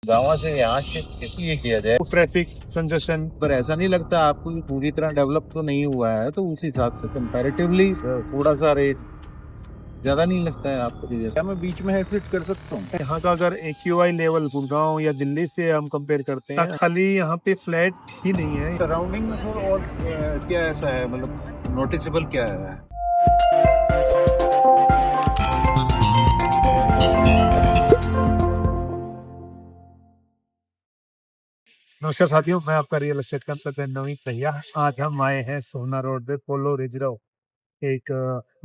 गाँव से यहाँ शिफ्ट इसलिए किया जाए, ट्रैफिक कंजेशन। पर ऐसा नहीं लगता आपको कि पूरी तरह डेवलप तो नहीं हुआ है, तो उस हिसाब से कंपैरेटिवली थोड़ा सा रेट ज्यादा नहीं लगता है आपको? क्या मैं बीच में एग्जिट कर सकता हूँ? यहाँ का अगर एक्यूआई लेवल गुड़गांव या दिल्ली से हम कंपेयर करते हैं, खाली यहाँ पे फ्लैट ही नहीं है। सराउंडिंग में सर और क्या ऐसा है, मतलब नोटिसेबल क्या है? नमस्कार साथियों, मैं आपका रियल एस्टेट कंसल्टेंट नवीन भैया। आज हम आए हैं सोना रोड पे पोलो रिज रो, एक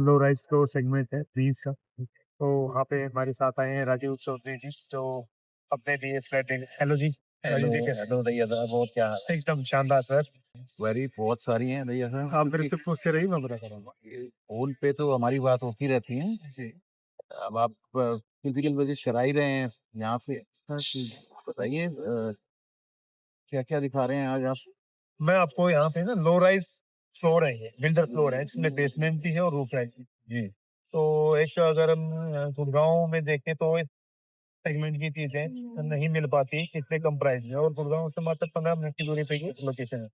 लो राइज फ्लोर सेगमेंट है प्लीज का। तो वहाँ पे हमारे साथ आए हैं राजीव चौधरी जी, जो अपने लिए फ्लैट देंगे। हेलो जी। राजीव जी कैसे? हेलो भैया साहब, बहुत क्या हाल है? एकदम शानदार सर। क्वेरी बहुत सारी हैं भैया साहब। आप मेरे से पूछते रहिए, मैं बता करूँगा फोन पे तो हमारी बात होती रहती है जी। अब आप फिजिकल विजिट करा ही रहे हैं यहाँ पे, बताइए क्या क्या दिखा रहे हैं आज आप? मैं आपको यहाँ पे ना लो राइज फ्लोर है, ये बिल्डर फ्लोर है, इसमें बेसमेंट भी है और रूफ राइज भी। जी। तो एक अगर हम गुड़गांव में देखें तो इस सेगमेंट की चीजें नहीं मिल पाती इतने कम प्राइस में, और गुड़गांव से मात्र 15 मिनट की दूरी पे ये लोकेशन है,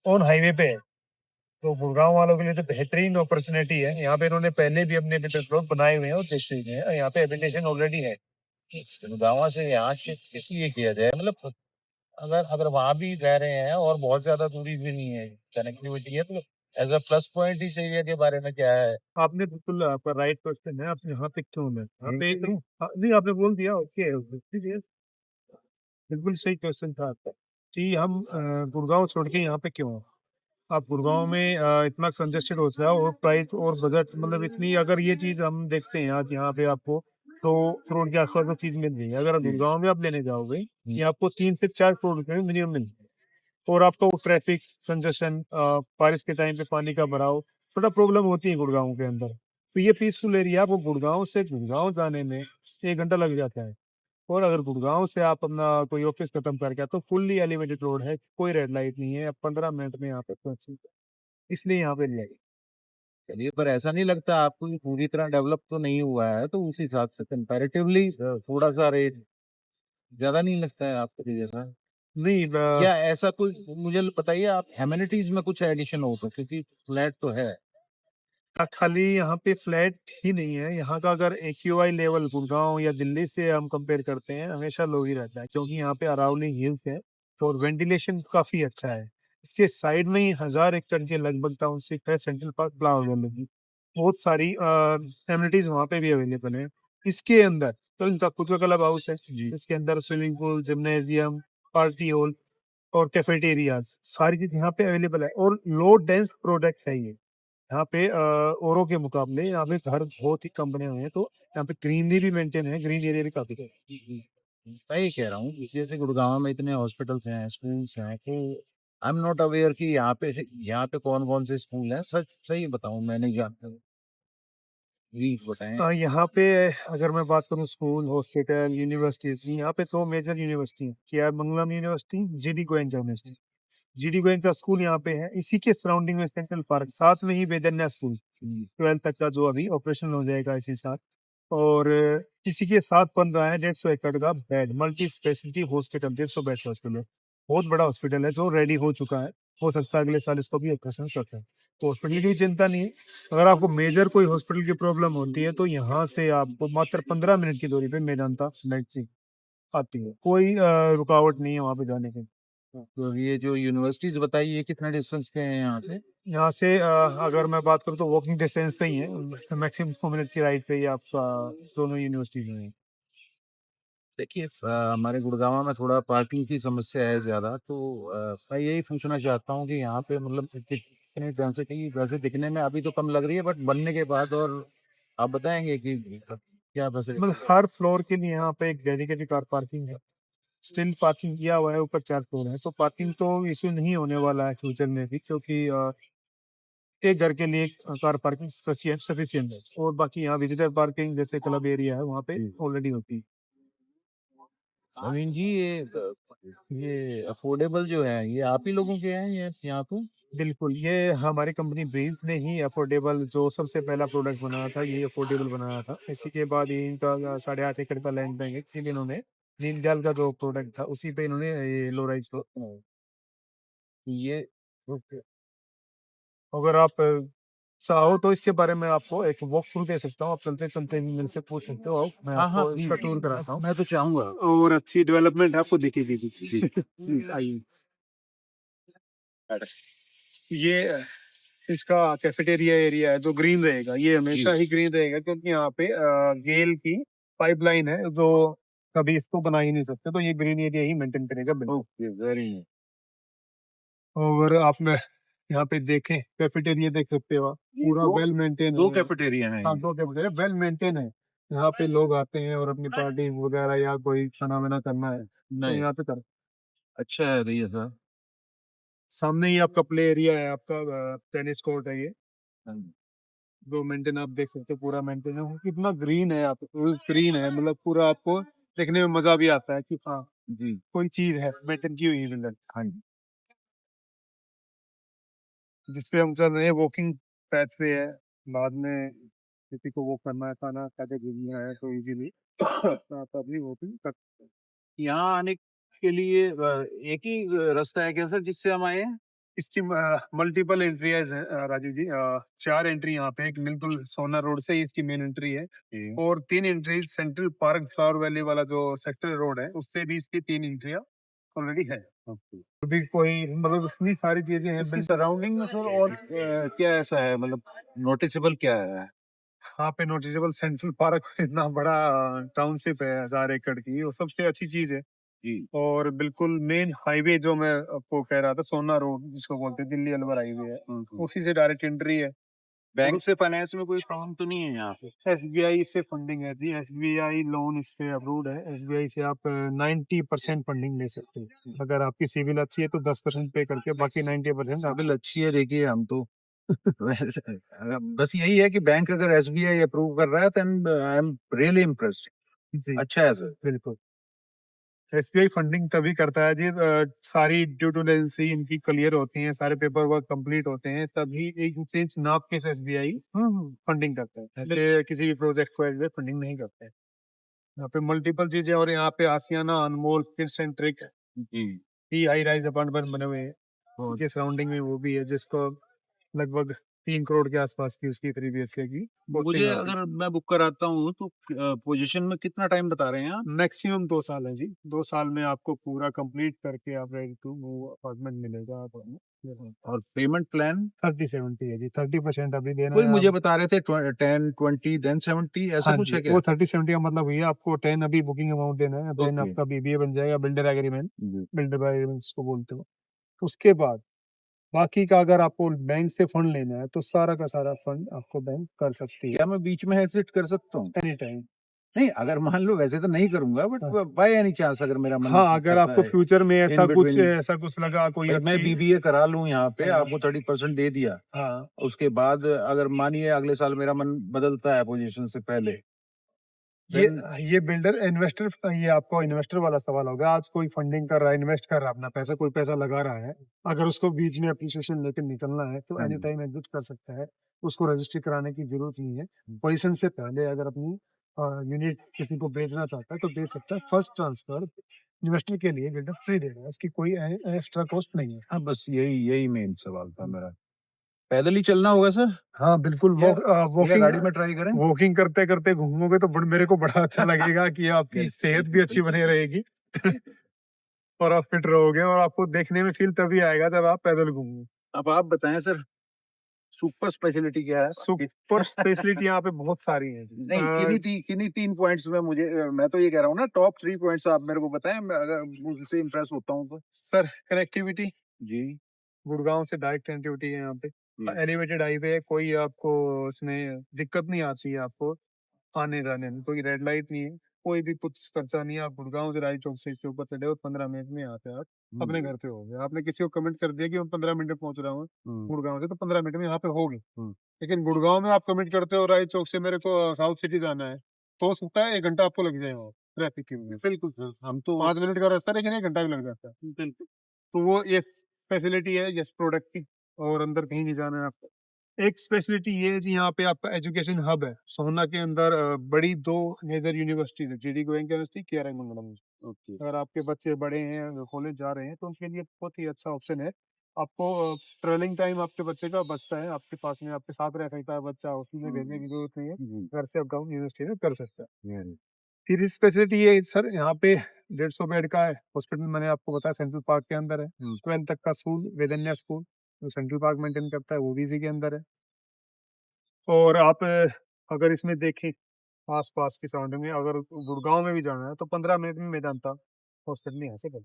ऑन हाईवे पे है। तो गुड़गांव वालों के लिए तो बेहतरीन अपॉर्चुनिटी है। यहाँ पे इन्होंने पहले भी अपने बिल्डर फ्लोर बनाए हुए हैं और देख हुए हैं, यहाँ पे एबिलिटेशन ऑलरेडी है। गाँव से यहाँ शिफ्ट इसलिए किया जाए, मतलब अगर अगर वहां भी रह रहे हैं और बहुत ज्यादा दूरी भी नहीं है, कनेक्टिविटी है, तो एज अ प्लस पॉइंट इस एरिया के बारे में क्या है? आपने बिल्कुल आपका राइट क्वेश्चन है। आप यहाँ पे क्यों है, यहाँ पे नहीं आपने बोल दिया, ओके ओके, बिल्कुल सही क्वेश्चन था आपका। जी, हम गुड़गांव छोड़ के यहाँ पे क्यों हैं? आप गुड़गांव में इतना कंजेस्टेड हो रहा है और प्राइस और बजट, मतलब इतनी, अगर ये चीज हम देखते हैं आज यहाँ पे आपको 2 करोड़ के आसपास में चीज मिल रही है। अगर गुड़गांव में आप लेने जाओगे, ये आपको 3 से 4 करोड़ रुपए में मिनिमम मिल रही है। और आपको ट्रैफिक कंजेशन, बारिश के टाइम पे पानी का भराव, थोड़ा प्रॉब्लम होती है गुड़गांव के अंदर। तो ये पीसफुल एरिया, आपको गुड़गांव से गुड़गांव जाने में 1 घंटा लग जाता है। और अगर गुड़गांव से आप अपना कोई ऑफिस खत्म करके आए, तो फुल्ली एलिवेटेड रोड है, कोई रेड लाइट नहीं है, आप 15 मिनट में यहाँ पे पहुंच सकते हैं। इसलिए यहाँ पे ले आई। चलिए, पर ऐसा नहीं लगता आपको कि पूरी तरह डेवलप तो नहीं हुआ है, तो उस हिसाब से कंपैरेटिवली थोड़ा सा रेट ज्यादा नहीं लगता है आपको? जैसा नहीं या ऐसा कोई मुझे बताइए, आप एमिनिटीज में कुछ एडिशन हो तो, क्योंकि फ्लैट तो है। खाली यहाँ पे फ्लैट ही नहीं है। यहाँ का अगर एक्यूआई लेवल गुड़गांव या दिल्ली से हम कंपेयर करते हैं, हमेशा लो ही रहता है, क्योंकि यहाँ पे अरावली हिल्स है और वेंटिलेशन काफी अच्छा है। इसके साइड में ही 1000 एकड़ के लगभग टाउनशिप है, सेंट्रल पार्क प्लाजा में। बहुत सारी एमिनिटीज वहाँ पे भी अवेलेबल है। इसके अंदर तो इनका खुद का क्लब हाउस है, इसके अंदर swimming pool, gymnasium, party hall और कैफेटेरियाज, सारी चीज यहाँ पे अवेलेबल है। और लो डेंस प्रोडक्ट है ये। यहाँ पे औरों के मुकाबले यहाँ पे घर बहुत ही कम बने हुए हैं, तो यहाँ पे ग्रीनरी भी मेंटेन है, ग्रीन एरिया भी काफी है। मैं ये कह रहा हूँ कि जैसे गुड़गांव में इतने हॉस्पिटल्स हैं, स्कूल्स हैं, तो आई एम नॉट अवेयर कि यहाँ पे कौन कौन से स्कूल हैं। सच सही बताऊँ, मैं नहीं जानता, प्लीज बताएं। यहाँ पे अगर मैं बात करूँ स्कूल, हॉस्पिटल, यूनिवर्सिटी, यहाँ पे तो मेजर यूनिवर्सिटी है, क्या है, Mangalam university, GD Goenka university. GD Goenka school यहाँ पे है, इसी के सराउंडिंग में सेंट्रल पार्क, साथ में ही वेदन्या स्कूल 12th तक का, जो अभी ऑपरेशन हो जाएगा इसी साथ। और इसी के साथ बन रहा है 150 एकड़ का bed multi speciality hospital, 150 bed का हॉस्पिटल, बहुत बड़ा हॉस्पिटल है जो रेडी हो चुका है। हो सकता है अगले साल इसको भी ऑपरेशन करते हैं, तो हॉस्पिटल की भी चिंता नहीं है। अगर आपको मेजर कोई हॉस्पिटल की प्रॉब्लम होती है, तो यहाँ से आपको मात्र 15 मिनट की दूरी पे मेदांता मेडिसिन आती है, कोई रुकावट नहीं है वहाँ पे जाने की। तो ये जो यूनिवर्सिटीज बताई, ये कितना डिस्टेंस के हैं यहाँ से? यहाँ से अगर मैं बात करूँ तो वॉकिंग डिस्टेंस पे ही है, मैक्सिमम 2 मिनट की राइड पे ही आपका दोनों यूनिवर्सिटीज में। देखिए, हमारे गुड़गांव में थोड़ा पार्किंग की समस्या है ज्यादा, तो मैं यही पूछना चाहता हूँ कि यहाँ पे मतलब कितने डेंसिटी वैसे दिखने में अभी तो कम लग रही है, बट बनने के बाद और आप बताएंगे कि क्या फैसिलिटी? मतलब हर फ्लोर के लिए यहाँ पे एक डेडिकेटेड कार पार्किंग है, स्टिल पार्किंग किया हुआ है, ऊपर 4 फ्लोर है, तो पार्किंग तो इशू नहीं होने वाला है फ्यूचर में भी, क्योंकि एक घर के लिए कार पार्किंग सफिशियंट है। और बाकी यहाँ विजिटर पार्किंग जैसे क्लब एरिया है, वहाँ पे ऑलरेडी होती है। नवीन जी, ये अफोर्डेबल जो है, ये आप ही लोगों के हैं ये यहाँ पे? बिल्कुल, ये हमारी कंपनी ब्रीज ने ही अफोर्डेबल, जो सबसे पहला प्रोडक्ट बनाया था, ये अफोर्डेबल बनाया था। इसी के बाद ये इनका 8.5 एकड़ का लैंड बैंक है, किसी ने इन्होंने दीनदयाल का जो प्रोडक्ट था उसी पे इन्होंने ये लो राइज बनाया। ये ओके। अगर आप चाहो तो इसके बारे में आपको एक वॉक थ्रू दे सकता हूँ, आप चलते-चलते भी मेरे से पूछ सकते हो, मैं हाँ, हाँ, आपको इसका टूर कराता हूँ मैं तो चाहूँगा। और अच्छी डेवलपमेंट आपको दिखेगी भी। जी। आइए। ये इसका कैफेटेरिया एरिया है जो ग्रीन रहेगा, ये हमेशा जी। ही ग्रीन रहेगा क्योंकि यहाँ पे गेल की पाइपलाइन है जो कभी इसको बना ही नहीं सकते, तो ये ग्रीन एरिया ही मेंटेन करेगा बिल्कुल। ओके, वेरी और आप में यहाँ पे देखें कैफेटेरिया देख सकते हो आप, पूरा दो वेल मेंटेन 2 है। कैफेटेरिया हैं हाँ, ये। 2 कैफेटेरिया वेल मेंटेन है। यहाँ पे लोग आते हैं और अपनी पार्टी वगैरह या कोई खाना-वाना करना है, तो नहीं, यहाँ पे कर अच्छा है ये सब। सामने ही आपका प्ले एरिया है, आपका टेनिस कोर्ट है ये। हाँ, जो मेंटेन आप देख सकते हो पूरा मेंटेन है, कितना ग्रीन है, आप ग्रीन है मतलब पूरा आपको देखने में मजा भी आता है कि हाँ जी, कोई चीज है मेंटेन की हुई है बिल्डर, हाँ जी। जिसपे हम चल रहे हैं वॉकिंग पैथ पे है। बाद में किसी को वो करना है खाना खाते घूमना है तो इजीली आप अपनी वॉकिंग कर सकते हैं। यहाँ आने के लिए एक ही रास्ता है क्या सर जिससे हम आए हैं? इसकी मल्टीपल एंट्रीज है राजू जी, 4 एंट्री यहाँ पे, एक बिल्कुल सोना रोड से ही इसकी मेन एंट्री है जी। और 3 entry central park flower valley वाला जो सेक्टर रोड है उससे भी इसकी 3 एंट्रियाँ ऑलरेडी है। ओके। अभी कोई मतलब इतनी सारी चीजें हैं इसकी सराउंडिंग में सर और क्या ऐसा है मतलब नोटिसेबल क्या है? यहाँ पे नोटिसेबल सेंट्रल पार्क इतना बड़ा टाउनशिप है 1000 एकड़ की, वो सबसे अच्छी चीज है। जी। और बिल्कुल मेन हाईवे जो मैं आपको कह रहा था सोना रोड जिसको बोलते हैं दिल्ली अलवर हाईवे है, उसी से डायरेक्ट एंट्री है। बैंक से फाइनेंस में कोई प्रॉब्लम तो नहीं है यहाँ पे? एसबीआई से फंडिंग है जी, एसबीआई लोन इससे अप्रूव्ड है। एसबीआई से आप 90% फंडिंग ले सकते हो, अगर आपकी सिविल अच्छी है तो 10% पे करके बाकी 90% आप सिविल अच्छी है देखिए हम तो वैसे बस यही है कि बैंक अगर एसबीआई अप्रूव कर रहा है then I am really impressed. जी अच्छा है सर। बिल्कुल। एसबीआई फंडिंग तभी करता है जी, सारी ड्यू डिलिजेंसी इनकी क्लियर होती है, सारे पेपर वर्क कंप्लीट होते हैं, तभी एक इंच नाप के एसबीआई फंडिंग करता है, ऐसे किसी भी प्रोजेक्ट को एसबीआई फंडिंग नहीं करते हैं। यहाँ पे मल्टीपल चीजें और यहाँ पे Ashiana Anmol kids and trick जी। ही हाई राइज अपार्टमेंट बने हुए हैं, बहुत उनके सराउंडिंग में वो भी है जिसको लगभग 3 करोड़ के आसपास की उसकी 3 BHK की मुझे पोस्टिंग आती अगर मैं बुक कराता हूँ तो पोजीशन में कितना टाइम बता रहे हैं आप? है। मैक्सिमम 2 साल है जी, 2 साल में आपको पूरा कंप्लीट करके आप रेडी टू मूव अपार्टमेंट मिलेगा आपको। और पेमेंट प्लान 30-70 है जी, 30% अभी देना कोई है मुझे आप। बता रहे थे 10 20 देन 70 ऐसा हाँ कुछ जी, है क्या? वो 30-70 का मतलब हुई है आपको 10 अभी बुकिंग अमाउंट देना है, देन ओके। आपका बीबीए बन जाएगा, बिल्डर एग्रीमेंट, जी। बिल्डर बाय एग्रीमेंट जिसको बोलते हो। उसके बाद बाकी का अगर आपको बैंक से फंड लेना है तो सारा का सारा फंड आपको बैंक कर सकती है क्या मैं बीच में एग्जिट कर सकता हूँ? Any time. नहीं, अगर मान लो वैसे तो नहीं करूँगा बट हाँ, बाय एनी चांस अगर मेरा मन हाँ, अगर करता आपको है फ्यूचर में इन बिटवीन ऐसा कुछ लगा कोई भाई मैं अच्छी। बीबीए करा लूँ यहाँ पे हाँ, आपको 30% दे दिया। हाँ, उसके बाद अगर मानिए अगले साल मेरा मन बदलता है पोजीशन से पहले ये देन ये बिल्डर इन्वेस्टर, ये आपको इन्वेस्टर वाला सवाल होगा। आज कोई फंडिंग कर रहा है, इन्वेस्ट कर रहा है अपना पैसा, कोई पैसा लगा रहा है, अगर उसको बीच में एप्रिसिएशन लेकर निकलना है तो हाँ एनी जी। टाइम एग्जिट कर सकता है, उसको रजिस्ट्री कराने की जरूरत नहीं है। पोजीशन से पहले अगर अपनी यूनिट किसी को बेचना चाहता है तो बेच सकता है। फर्स्ट ट्रांसफर इन्वेस्टर के लिए बिल्डर फ्री दे रहा है, उसकी कोई एक्स्ट्रा कॉस्ट नहीं है। हाँ, बस यही यही मेन सवाल था मेरा। पैदल ही चलना होगा सर हाँ बिल्कुल, या या वॉकिंग गाड़ी में ट्राई करें? वॉकिंग करते करते घूमोगे तो मेरे को बड़ा अच्छा लगेगा कि आपकी सेहत भी अच्छी बनी रहेगी और आप फिट रहोगे और आपको देखने में फील तभी आएगा जब आप पैदल घूमोगे। अब आप बताएं सर सुपर स्पेशलिटी क्या है आपकी? सुपर स्पेशलिटी यहाँ पे बहुत सारी है जी। नहीं किन्हीं 3 पॉइंट्स में मुझे मैं तो ये कह रहा हूँ ना टॉप 3 पॉइंट्स आप मेरे को बताएं मैं अगर उससे इम्प्रेस होता हूँ तो। सर कनेक्टिविटी, जी। गुड़गांव से डायरेक्ट कनेक्टिविटी है यहाँ पे, जी। एलिवेटेड हाईवे है, कोई आपको उसमें दिक्कत नहीं आती है, आपको आने जाने में कोई रेड लाइट नहीं है, कोई भी कुछ खर्चा नहीं है। आप गुड़गांव से राय चौक से इसके ऊपर चढ़े और 15 मिनट में यहाँ पे आप अपने घर पे हो गए। आपने किसी को कमेंट कर दिया कि मैं 15 मिनट में पहुंच रहा हूँ गुड़गांव से, तो 15 मिनट में यहाँ पे हो गए। लेकिन गुड़गांव में आप कमेंट करते हो राय चौक से मेरे को साउथ सिटी जाना है, तो हो सकता है 1 घंटा आपको लग जाए वहाँ ट्रैफिक की वजह से। बिल्कुल सर हम तो 5 मिनट का रास्ता लेकिन 1 घंटा भी लग जाता है। बिल्कुल। तो वो ये फैसिलिटी है यस प्रोडक्ट की, और अंदर कहीं नहीं जाना है आपको। एक स्पेशलिटी ये है जी, यहाँ पे आपका एजुकेशन हब है। सोहना के अंदर बड़ी 2 मेजर यूनिवर्सिटीज है, जीडी गोयनका यूनिवर्सिटी, केआर मंगलम। ओके। अगर आपके बच्चे बड़े हैं, कॉलेज जा रहे हैं, तो उनके लिए बहुत ही अच्छा ऑप्शन है। आपको ट्रैवलिंग टाइम आपके बच्चे का बचता है, आपके पास में आपके साथ रह सकता है बच्चा, हॉस्टल में भेजने की ज़रूरत नहीं है। घर से अप डाउन यूनिवर्सिटी में कर सकता है। फिर इस फैसिलिटी ये है सर, यहाँ पे 150 बेड का है हॉस्पिटल, मैंने आपको बताया सेंट्रल पार्क के अंदर है। 12th तक का स्कूल वेदन्या स्कूल जो सेंट्रल पार्क मेंटेन करता है वो भी इसी के अंदर है। और आप अगर इसमें देखें आस-पास की सराउंडिंग में, अगर गुड़गाँव में भी जाना है तो 15 मिनट में मेदांता हॉस्पिटल यहाँ से कर।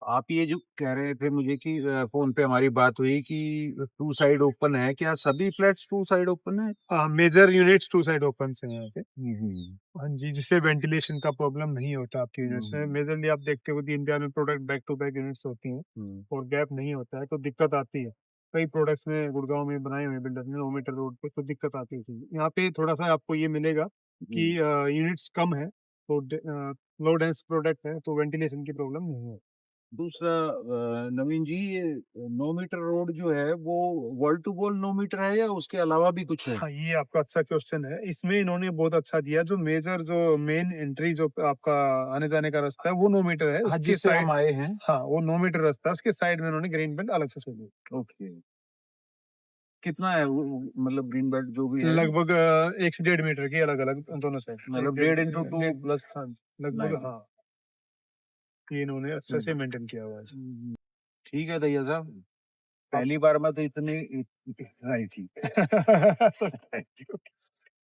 आप ये जो कह रहे थे मुझे कि फ़ोन पे हमारी बात हुई कि 2 साइड ओपन है, क्या सभी फ्लैट्स 2 साइड ओपन है? मेजर यूनिट्स 2 साइड ओपन से हैं यहाँ पे। हुँ। हाँ जी, जिससे वेंटिलेशन का प्रॉब्लम नहीं होता आपकी यूनिट्स में। हुँ। मेजरली आप देखते हो दीनदयाल में product back to back units होती हैं हुँ। और गैप नहीं होता है तो दिक्कत आती है। कई प्रोडक्ट्स में गुड़गाँव में बनाए हुए हैं बिल्डर ने 9 मीटर रोड पे, तो दिक्कत आती है चीज़। यहाँ पे थोड़ा-सा आपको ये मिलेगा कि यूनिट्स कम है, तो लो डेंस प्रोडक्ट है तो वेंटिलेशन की प्रॉब्लम नहीं है। दूसरा नवीन जी, ये 9 मीटर रोड जो है वो वॉल टू वॉल 9 मीटर है या उसके अलावा भी कुछ है? हाँ, ये आपका अच्छा क्वेश्चन है। इसमें इन्होंने बहुत अच्छा दिया, जो मेजर जो मेन एंट्री जो आपका आने-जाने का रास्ता है वो 9 मीटर है। हाँ, उसके जिससे साइड हम आए हैं। हाँ, वो 9 मीटर रास्ता है, उसके साइड में उन्होंने ग्रीन बेल्ट अलग से छोड़ी है। ओके। कितना है वो मतलब ग्रीन बेल्ट जो भी है? लगभग 1 से 1.5 मीटर की अलग-अलग दोनों साइड। 1 मतलब डेढ़ 1.5 इंटू 2 डेढ़ प्लस हाँ, लगभग 9। हाँ, ये इन्होंने अच्छे से मेंटेन किया हुआ है। ठीक है दैया साहब, पहली बार में तो इतनी इ इ हाँ, ठीक है। Thank you.